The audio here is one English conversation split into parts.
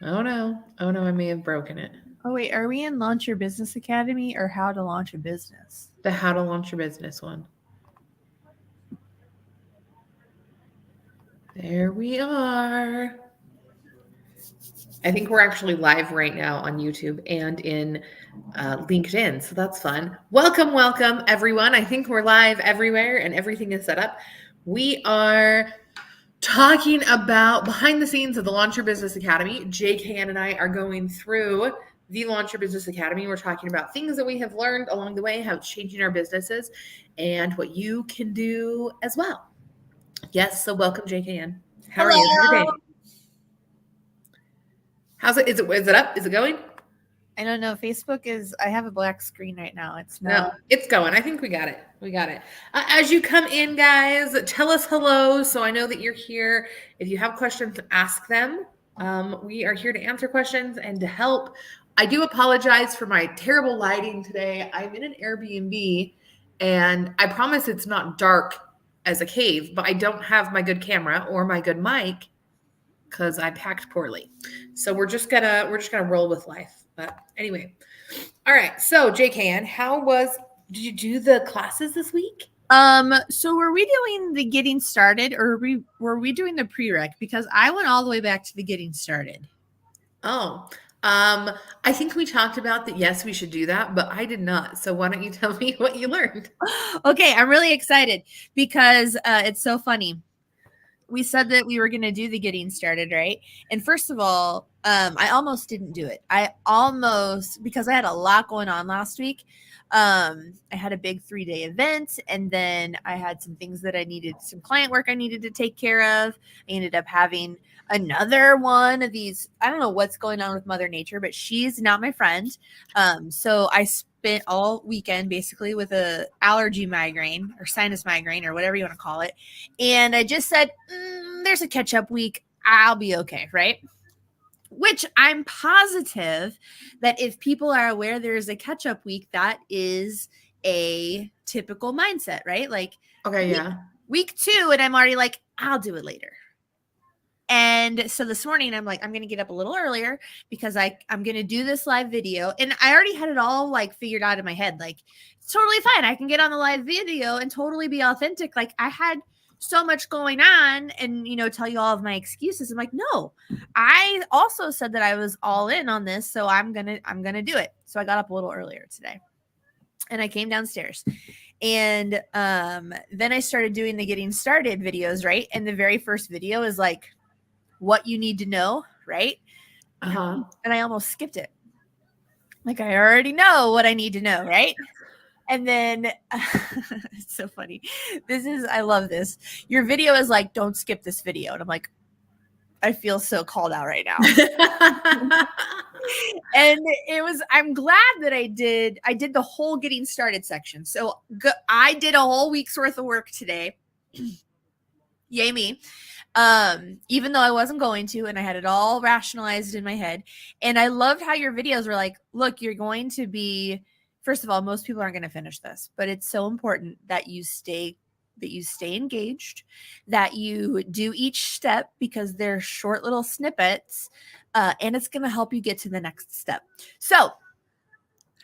Oh no. Oh no, I may have broken it. Oh, wait. Are we in Launch Your Business Academy or How to Launch a Business? The how to launch your business one. There we are. I think we're actually live right now on YouTube and in LinkedIn. So that's fun. Welcome, welcome, everyone. I think we're live everywhere and everything is set up. We are talking about behind the scenes of the Launch Your Business Academy. JKN and I are going through the Launch Your Business Academy. We're talking about things that we have learned along the way, how it's changing our businesses, and what you can do as well. Yes, so welcome, JKN. How are you? How's your day? How's it? Is it up? Is it going? I don't know. Facebook is, I have a black screen right now. It's No, not. it's going. I think we got it. We got it. As you come in, guys, tell us hello so I know that you're here. If you have questions, ask them. We are here to answer questions and to help. I do apologize for my terrible lighting today. I'm in an Airbnb and I promise it's not dark as a cave, but I don't have my good camera or my good mic because I packed poorly. So we're just gonna roll with life. But anyway. All right. So JKN, did you do the classes this week? So were we doing the getting started or were we doing the prereq? Because I went all the way back to the getting started. Oh, I think we talked about that. Yes, we should do that, but I did not. So why don't you tell me what you learned? Okay, I'm really excited because it's so funny. We said that we were going to do the getting started, right? And first of all, I almost didn't do it. Because I had a lot going on last week. I had a big 3-day event, and then I had some things that some client work I needed to take care of. I ended up having another one of these. I don't know what's going on with Mother Nature, but she's not my friend. So I spent all weekend basically with a allergy migraine or sinus migraine or whatever you want to call it. And I just said, there's a catch up week. I'll be okay. Right. Which I'm positive that if people are aware there's a catch up week, that is a typical mindset, right? Like, okay, yeah. Week 2, and I'm already like, I'll do it later. And so this morning I'm like, I'm going to get up a little earlier because I'm going to do this live video. And I already had it all like figured out in my head. Like, it's totally fine. I can get on the live video and totally be authentic. Like, I had so much going on and, tell you all of my excuses. I'm like, no, I also said that I was all in on this. So I'm going to do it. So I got up a little earlier today and I came downstairs. And then I started doing the getting started videos, right? And the very first video is like, what you need to know, right? Uh-huh. And I almost skipped it. Like, I already know what I need to know, right? And then it's so funny. I love this. Your video is like, don't skip this video. And I'm like, I feel so called out right now. And I'm glad that I did the whole getting started section. So I did a whole week's worth of work today. Yay me. Even though I wasn't going to, and I had it all rationalized in my head. And I loved how your videos were like, look, you're going to be, first of all, most people aren't going to finish this, but it's so important that you stay engaged, that you do each step because they're short little snippets, and it's going to help you get to the next step. So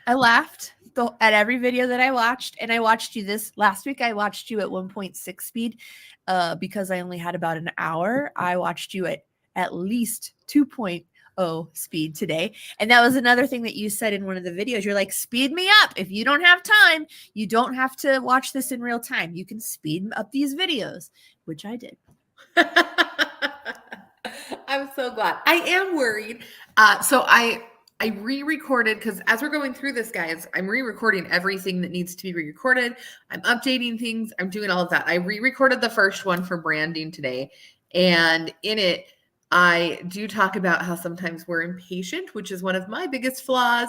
I laughed at every video that I watched, and I watched you this last week. I watched you at 1.6 speed because I only had about an hour. I watched you at least 2.0 speed today. And that was another thing that you said in one of the videos. You're like, speed me up. If you don't have time, you don't have to watch this in real time. You can speed up these videos, which I did. I'm so glad. I am worried. So I re-recorded because as we're going through this, guys, I'm re-recording everything that needs to be re-recorded. I'm updating things. I'm doing all of that. I re-recorded the first one for branding today. And in it, I do talk about how sometimes we're impatient, which is one of my biggest flaws.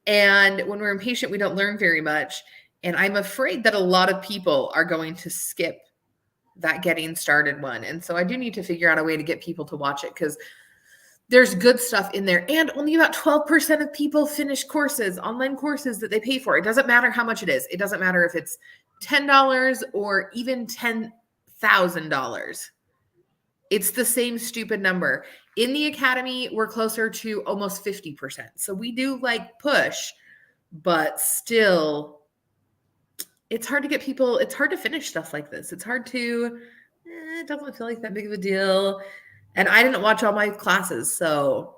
And when we're impatient, we don't learn very much. And I'm afraid that a lot of people are going to skip that getting started one. And so I do need to figure out a way to get people to watch it because there's good stuff in there. And only about 12% of people finish courses, online courses that they pay for. It doesn't matter how much it is. It doesn't matter if it's $10 or even $10,000. It's the same stupid number. In the academy, we're closer to almost 50%. So we do like push, but still, it's hard to get people, it's hard to finish stuff like this. It's hard to, it doesn't feel like that big of a deal. And I didn't watch all my classes, so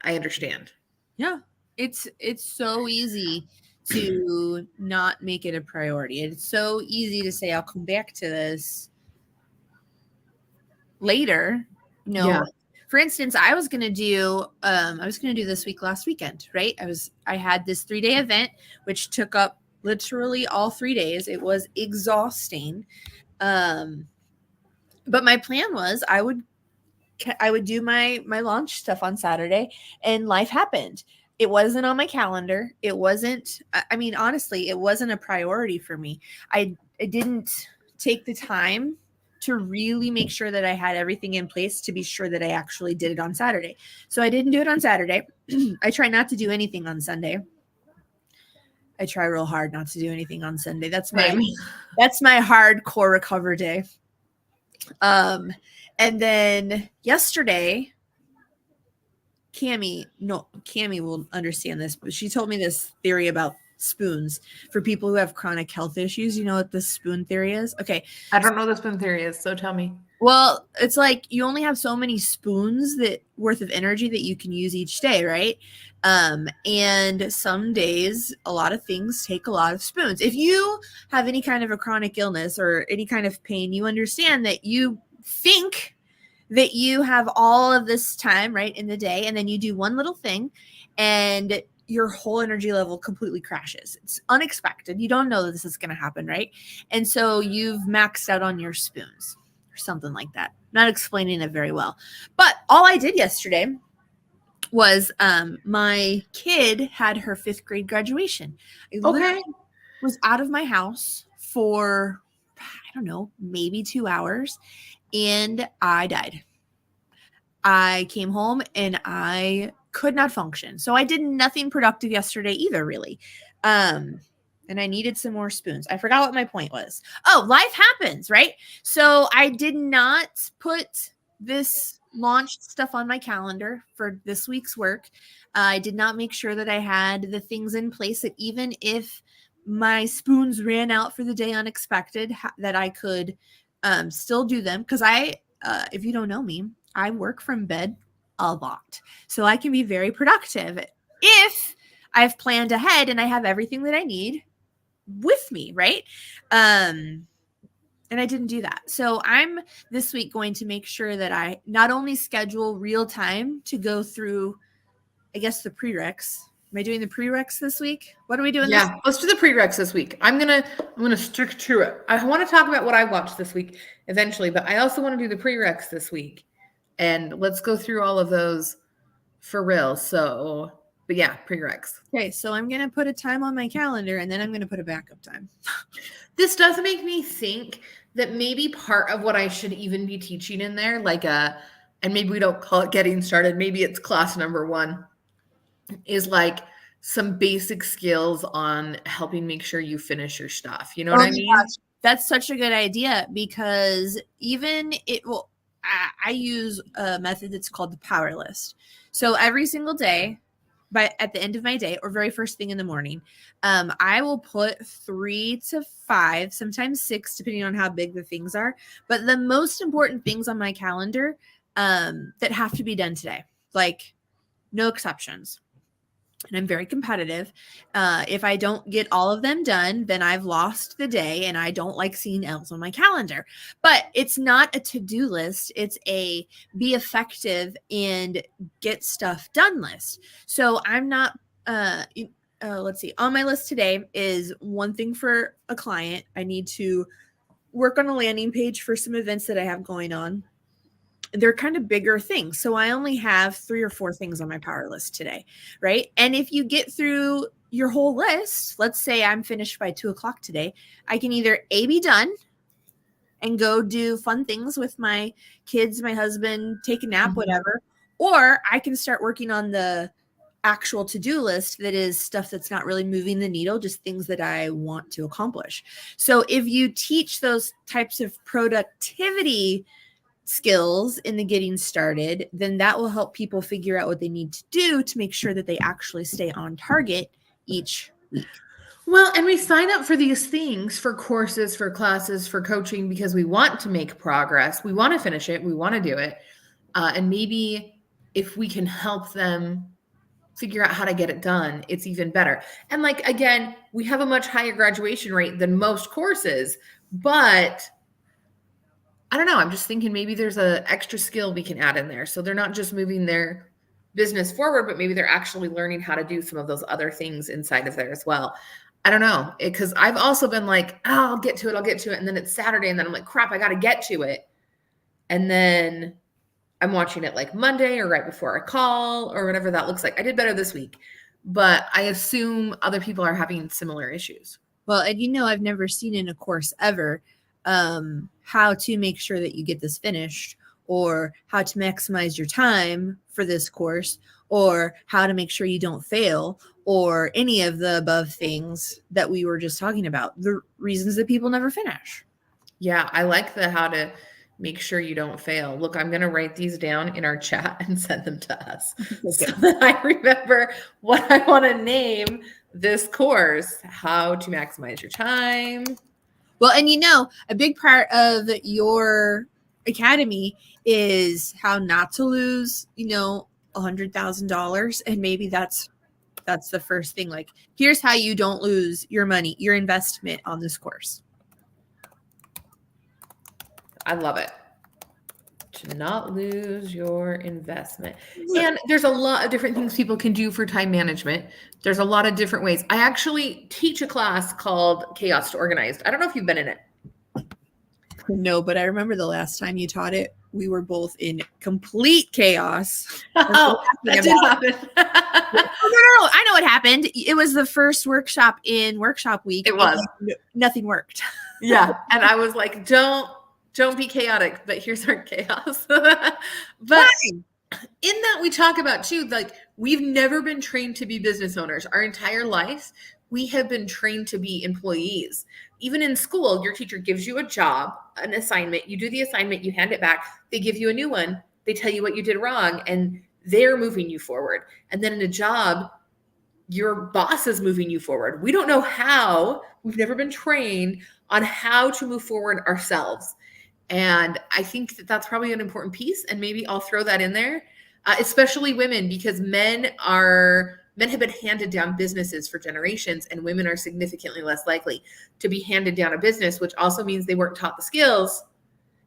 I understand. Yeah. It's so easy to not make it a priority. It's so easy to say, I'll come back to this later. Yeah. For instance, I was going to do this week last weekend, right? I had this 3-day event, which took up literally all 3 days. It was exhausting. But my plan was I would do my launch stuff on Saturday, and life happened. It wasn't on my calendar. It wasn't, I mean, honestly, it wasn't a priority for me. I didn't take the time to really make sure that I had everything in place to be sure that I actually did it on Saturday. So I didn't do it on Saturday. I try not to do anything on Sunday. I try real hard not to do anything on Sunday. That's my hardcore recover day. And then yesterday, Cami will understand this, but she told me this theory about spoons for people who have chronic health issues. You know what the spoon theory is? Okay. I don't know what the spoon theory is, so tell me. Well, it's like you only have so many spoons worth of energy that you can use each day, right? And some days, a lot of things take a lot of spoons. If you have any kind of a chronic illness or any kind of pain, you understand that you think that you have all of this time, right, in the day, and then you do one little thing and your whole energy level completely crashes. It's unexpected. You don't know that this is going to happen, right? And so you've maxed out on your spoons or something like that. Not explaining it very well. But all I did yesterday was my kid had her 5th grade graduation. I literally was out of my house for, I don't know, maybe 2 hours, and I died. I came home and I could not function. So I did nothing productive yesterday either, really. And I needed some more spoons. I forgot what my point was. Oh, life happens, right? So I did not put this launched stuff on my calendar for this week's work. I did not make sure that I had the things in place that even if my spoons ran out for the day unexpected, that I could still do them. Because if you don't know me, I work from bed a lot. So I can be very productive if I've planned ahead and I have everything that I need with me, right? And I didn't do that. So I'm this week going to make sure that I not only schedule real time to go through, I guess, the prereqs. Am I doing the prereqs this week? What are we doing this week? Let's do the prereqs this week. I'm gonna stick to it. I want to talk about what I watched this week eventually, but I also want to do the prereqs this week. And let's go through all of those for real. So, but yeah, prereqs. Okay, so I'm going to put a time on my calendar, and then I'm going to put a backup time. This does make me think that maybe part of what I should even be teaching in there, and maybe we don't call it getting started, maybe it's class number 1, is like some basic skills on helping make sure you finish your stuff. You know what I mean? Gosh, that's such a good idea, because even I use a method that's called the power list. So every single day, at the end of my day or very first thing in the morning, I will put 3 to 5, sometimes 6, depending on how big the things are. But the most important things on my calendar that have to be done today, like no exceptions. And I'm very competitive. If I don't get all of them done, then I've lost the day, and I don't like seeing L's on my calendar. But it's not a to-do list. It's a be effective and get stuff done list. So I'm not, let's see, on my list today is one thing for a client. I need to work on a landing page for some events that I have going on. They're kind of bigger things. So I only have 3 or 4 things on my power list today, right? And if you get through your whole list, let's say I'm finished by 2:00 today, I can either A, be done and go do fun things with my kids, my husband, take a nap, whatever, or I can start working on the actual to-do list that is stuff that's not really moving the needle, just things that I want to accomplish. So if you teach those types of productivity skills in the getting started, then that will help people figure out what they need to do to make sure that they actually stay on target each week. Well, and we sign up for these things, for courses, for classes, for coaching, because we want to make progress. We want to finish it. We want to do it. And maybe if we can help them figure out how to get it done, it's even better. And like, again, we have a much higher graduation rate than most courses, but I don't know. I'm just thinking maybe there's an extra skill we can add in there. So they're not just moving their business forward, but maybe they're actually learning how to do some of those other things inside of there as well. I don't know, because I've also been like, oh, I'll get to it. And then it's Saturday. And then I'm like, crap, I got to get to it. And then I'm watching it like Monday or right before a call or whatever that looks like. I did better this week, but I assume other people are having similar issues. Well, and I've never seen in a course ever how to make sure that you get this finished, or how to maximize your time for this course, or how to make sure you don't fail, or any of the above things that we were just talking about, the reasons that people never finish. Yeah, I like the how to make sure you don't fail. Look, I'm going to write these down in our chat and send them to us so that I remember what I want to name this course, how to maximize your time. Well, and a big part of your academy is how not to lose, $100,000. And maybe that's the first thing. Like, here's how you don't lose your money, your investment on this course. I love it. To not lose your investment. And there's a lot of different things people can do for time management. There's a lot of different ways. I actually teach a class called Chaos to Organized. I don't know if you've been in it. No, but I remember the last time you taught it, we were both in complete chaos. Oh, that did happen. No. I know what happened. It was the first workshop in workshop week. It was. Nothing worked. Yeah. And I was like, don't be chaotic, but here's our chaos. But in that we talk about too, like, we've never been trained to be business owners. Our entire life, we have been trained to be employees. Even in school, your teacher gives you a job, an assignment, you do the assignment, you hand it back, they give you a new one, they tell you what you did wrong, and they're moving you forward. And then in a job, your boss is moving you forward. We don't know how. We've never been trained on how to move forward ourselves. And I think that that's probably an important piece. And maybe I'll throw that in there, especially women, because men have been handed down businesses for generations, and women are significantly less likely to be handed down a business, which also means they weren't taught the skills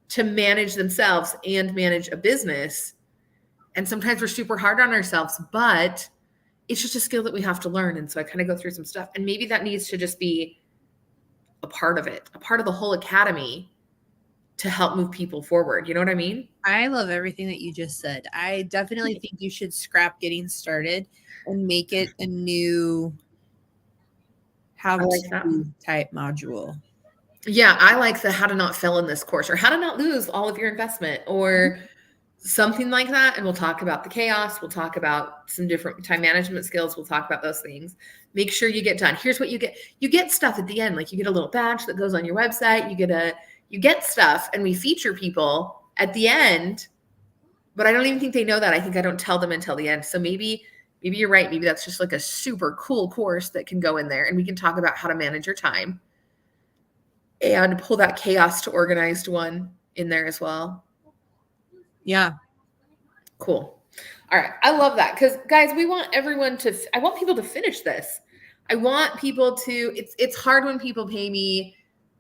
to manage themselves and manage a business. And sometimes we're super hard on ourselves, but it's just a skill that we have to learn. And so I kind of go through some stuff, and maybe that needs to just be a part of it, a part of the whole academy, to help move people forward. You know what I mean? I love everything that you just said. I definitely think you should scrap getting started and make it a new how-to type module. Yeah, I like the how to not fail in this course, or how to not lose all of your investment, or something like that. And we'll talk about the chaos. We'll talk about some different time management skills. We'll talk about those things. Make sure you get done. Here's what you get. You get stuff at the end. Like, you get a little badge that goes on your website. You get stuff, and we feature people at the end, but I don't even think they know that. I think I don't tell them until the end. So maybe you're right. Maybe that's just like a super cool course that can go in there, and we can talk about how to manage your time and pull that Chaos to Organized one in there as well. Yeah. Cool. All right. I love that. Because guys, I want people to finish this. I want people to, it's hard when people pay me,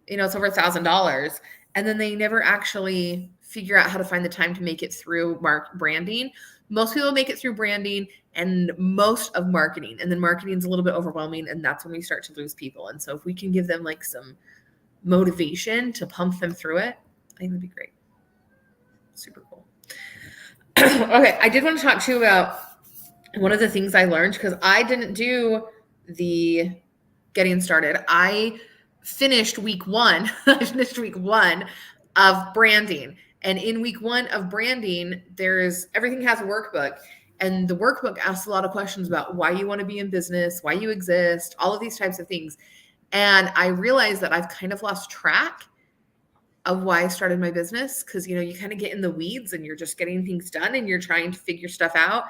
it's over $1,000, and then they never actually figure out how to find the time to make it through branding. Most people make it through branding and most of marketing, and then marketing is a little bit overwhelming, and that's when we start to lose people. And so if we can give them like some motivation to pump them through it, I think that'd be great. Super cool. Okay, I did want to talk to you about one of the things I learned, because I didn't do the getting started. I finished week one. I finished week one of branding. And in week one of branding, everything has a workbook. And the workbook asks a lot of questions about why you want to be in business, why you exist, all of these types of things. And I realized that I've kind of lost track. of why I started my business. Cause you know, you kind of get in the weeds and you're just getting things done and you're trying to figure stuff out.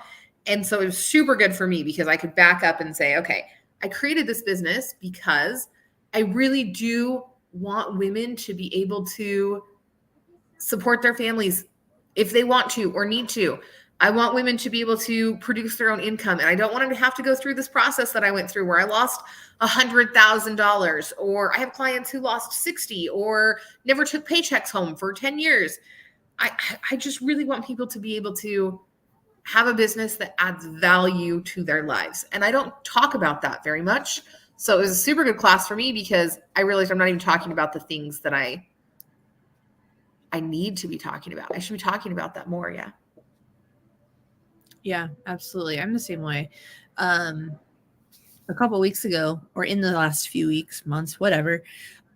And so it was super good for me because I could back up and say, okay, I created this business because I really do want women to be able to support their families if they want to or need to. I want women to be able to produce their own income. And I don't want them to have to go through this process that I went through where I lost $100,000, or I have clients who lost 60 or never took paychecks home for 10 years. I just really want people to be able to have a business that adds value to their lives. And I don't talk about that very much. So it was a super good class for me because I realized I'm not even talking about the things that I need to be talking about. I should be talking about that more. Yeah. Yeah, absolutely. I'm the same way. A couple weeks ago, or in the last few weeks, months, whatever,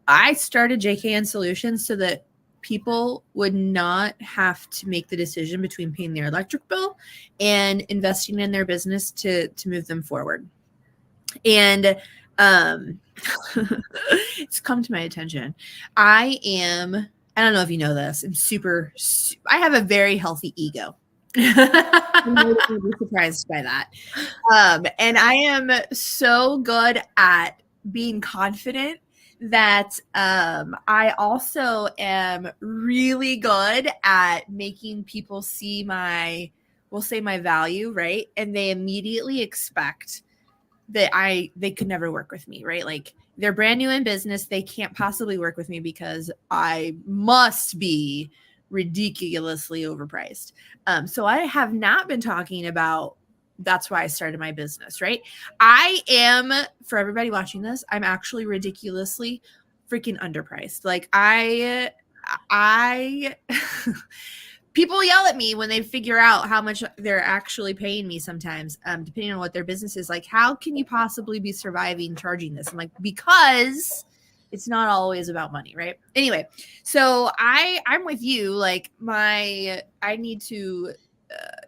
I started JKN Solutions so that people would not have to make the decision between paying their electric bill and investing in their business to move them forward. And it's come to my attention. I don't know if you know this. I have a very healthy ego. I'm really surprised by that. And I am so good at being confident that I also am really good at making people see we'll say my value, right? And they immediately expect that they could never work with me, right? Like they're brand new in business. They can't possibly work with me because I must be ridiculously overpriced. So I have not been talking about that's why I started my business, right? I am, for everybody watching this, I'm actually ridiculously freaking underpriced. Like I people yell at me when they figure out how much they're actually paying me sometimes, depending on what their business is. Like, how can you possibly be surviving charging this? I'm like, because it's not always about money, right? Anyway, so I'm with you. Like I need to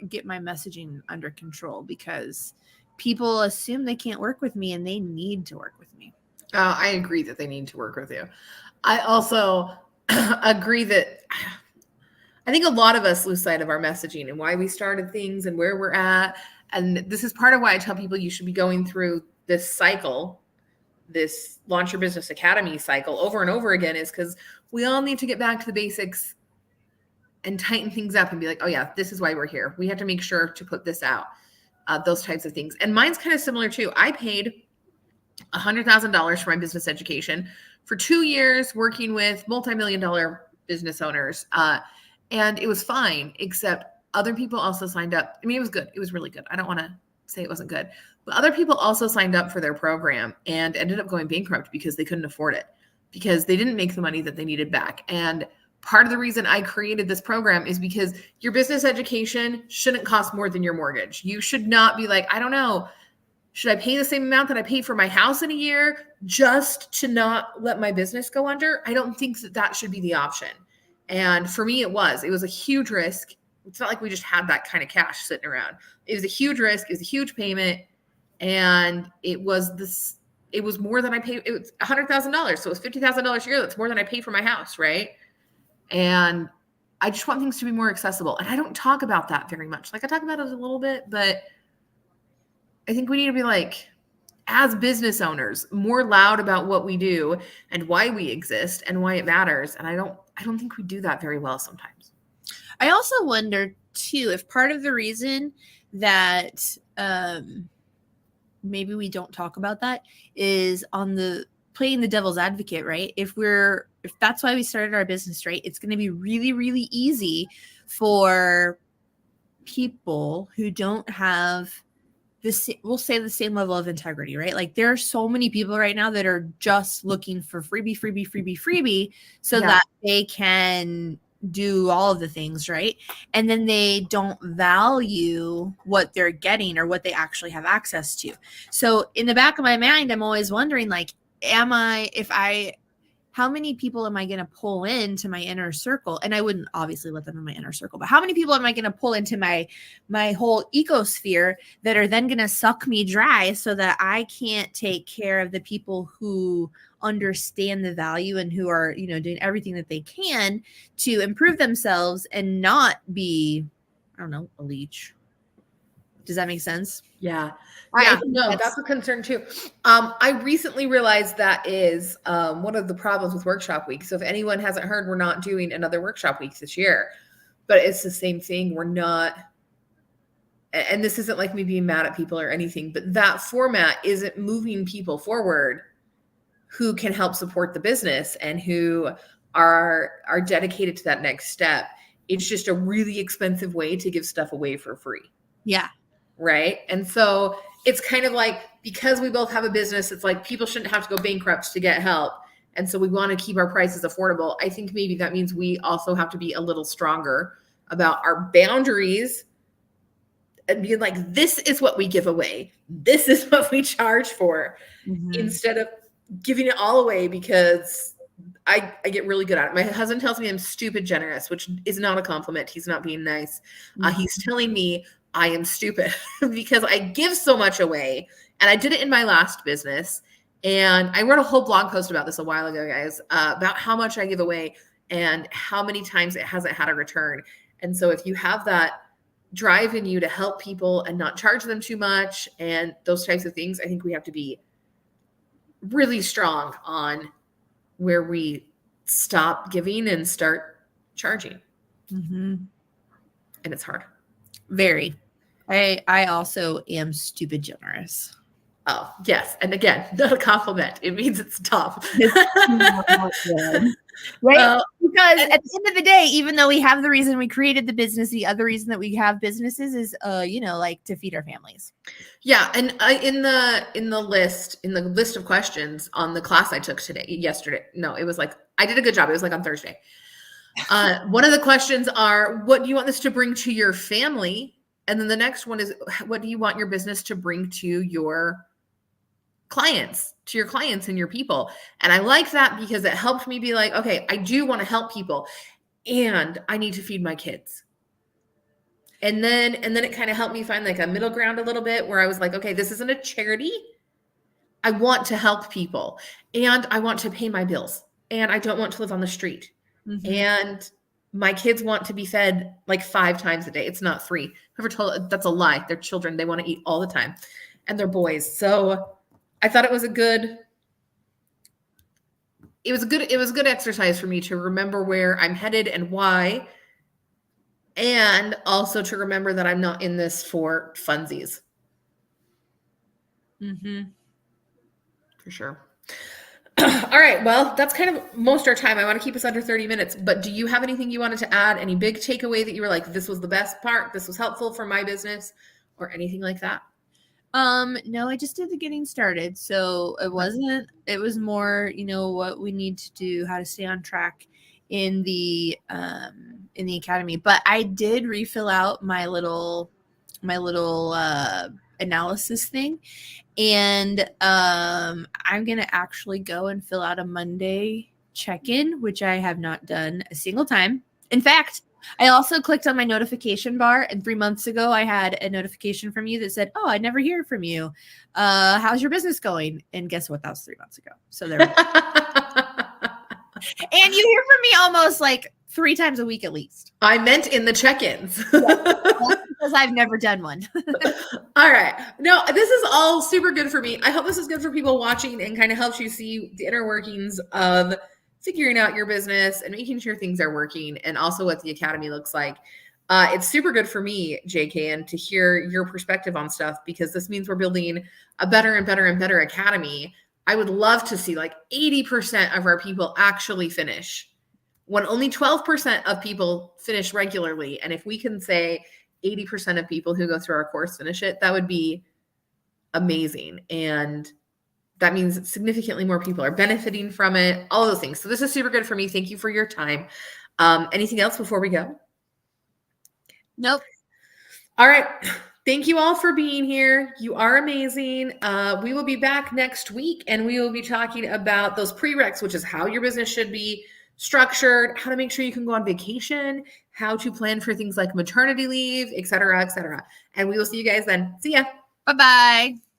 get my messaging under control because people assume they can't work with me and they need to work with me. I agree that they need to work with you. I also agree that I think a lot of us lose sight of our messaging and why we started things and where we're at. And this is part of why I tell people you should be going through this cycle, this Launch Your Business Academy cycle over and over again, is because we all need to get back to the basics and tighten things up and be like, oh yeah, this is why we're here. We have to make sure to put this out, those types of things. And mine's kind of similar too. I paid $100,000 for my business education for 2 years working with multi-million-dollar business owners. And it was fine, except other people also signed up. I mean, it was good. It was really good. I don't want to say it wasn't good, but other people also signed up for their program and ended up going bankrupt because they couldn't afford it, because they didn't make the money that they needed back. And part of the reason I created this program is because your business education shouldn't cost more than your mortgage. You should not be like, I don't know, should I pay the same amount that I pay for my house in a year just to not let my business go under? I don't think that should be the option. And for me, it was a huge risk. It's not like we just had that kind of cash sitting around. It was a huge risk. It was a huge payment. And it was more than I paid. It was $100,000. So it was $50,000 a year. That's more than I pay for my house. Right. And I just want things to be more accessible. And I don't talk about that very much. Like I talk about it a little bit, but I think we need to be like, as business owners, more loud about what we do and why we exist and why it matters. And I don't think we do that very well sometimes. I also wonder too, if part of the reason that maybe we don't talk about that is on the playing the devil's advocate, right? If that's why we started our business, right? It's going to be really, really easy for people who don't have we'll say the same level of integrity, right? Like there are so many people right now that are just looking for freebie so that they can do all of the things, right? And then they don't value what they're getting or what they actually have access to. So in the back of my mind, I'm always wondering, like, if I how many people am I going to pull into my inner circle? And I wouldn't obviously let them in my inner circle, but how many people am I going to pull into my whole ecosphere that are then going to suck me dry so that I can't take care of the people who understand the value and who are, doing everything that they can to improve themselves and not be, I don't know, a leech. Does that make sense? Yeah. I Yeah, no, that's a concern too. I recently realized that is one of the problems with workshop week. So if anyone hasn't heard, we're not doing another workshop week this year, but it's the same thing. We're not, and this isn't like me being mad at people or anything, but that format isn't moving people forward who can help support the business and who are dedicated to that next step. It's just a really expensive way to give stuff away for free. Yeah. Right. And so it's kind of like, because we both have a business, it's like people shouldn't have to go bankrupt to get help. And so we want to keep our prices affordable. I think maybe that means we also have to be a little stronger about our boundaries and being like, this is what we give away. This is what we charge for, instead of giving it all away, because I get really good at it. My husband tells me I'm stupid generous, which is not a compliment. He's not being nice. He's telling me I am stupid because I give so much away. And I did it in my last business. And I wrote a whole blog post about this a while ago, guys, about how much I give away and how many times it hasn't had a return. And so if you have that drive in you to help people and not charge them too much and those types of things, I think we have to be really strong on where we stop giving and start charging. And it's hard. Very. I also am stupid generous. Oh, yes. And again, not a compliment. It means it's tough. Right? Because at the end of the day, even though we have the reason we created the business, the other reason that we have businesses is, like to feed our families. Yeah. And in the list of questions on the class I took yesterday, no, it was like, I did a good job. It was like on Thursday. One of the questions are, what do you want this to bring to your family? And then the next one is, what do you want your business to bring to your clients and your people? And I like that because it helped me be like, okay, I do want to help people and I need to feed my kids. And then it kind of helped me find like a middle ground a little bit where I was like, okay, this isn't a charity. I want to help people and I want to pay my bills and I don't want to live on the street. And my kids want to be fed like 5 times a day. It's not 3. Whoever told, that's a lie. They're children. They want to eat all the time and they're boys. So I thought it was a good exercise for me to remember where I'm headed and why. And also to remember that I'm not in this for funsies. For sure. All right. Well, that's kind of most of our time. I want to keep us under 30 minutes, but do you have anything you wanted to add? Any big takeaway that you were like, this was the best part, this was helpful for my business, or anything like that? No, I just did the getting started. So it was more, what we need to do, how to stay on track in the academy. But I did refill out my little analysis thing. And I'm going to actually go and fill out a Monday check-in, which I have not done a single time. In fact, I also clicked on my notification bar, and 3 months ago, I had a notification from you that said, "Oh, I never hear from you. How's your business going?" And guess what? That was 3 months ago. So there. And you hear from me almost like 3 times a week at least. I meant in the check-ins. Because I've never done one. All right. No, this is all super good for me. I hope this is good for people watching and kind of helps you see the inner workings of figuring out your business and making sure things are working, and also what the academy looks like. It's super good for me, JKN, to hear your perspective on stuff, because this means we're building a better and better and better academy. I would love to see like 80% of our people actually finish, when only 12% of people finish regularly. And if we can say 80% of people who go through our course finish it, that would be amazing. And that means significantly more people are benefiting from it, all those things. So this is super good for me. Thank you for your time. Anything else before we go? Nope. All right. Thank you all for being here. You are amazing. We will be back next week and we will be talking about those prereqs, which is how your business should be structured, how to make sure you can go on vacation, how to plan for things like maternity leave, et cetera, et cetera. And we will see you guys then. See ya. Bye-bye.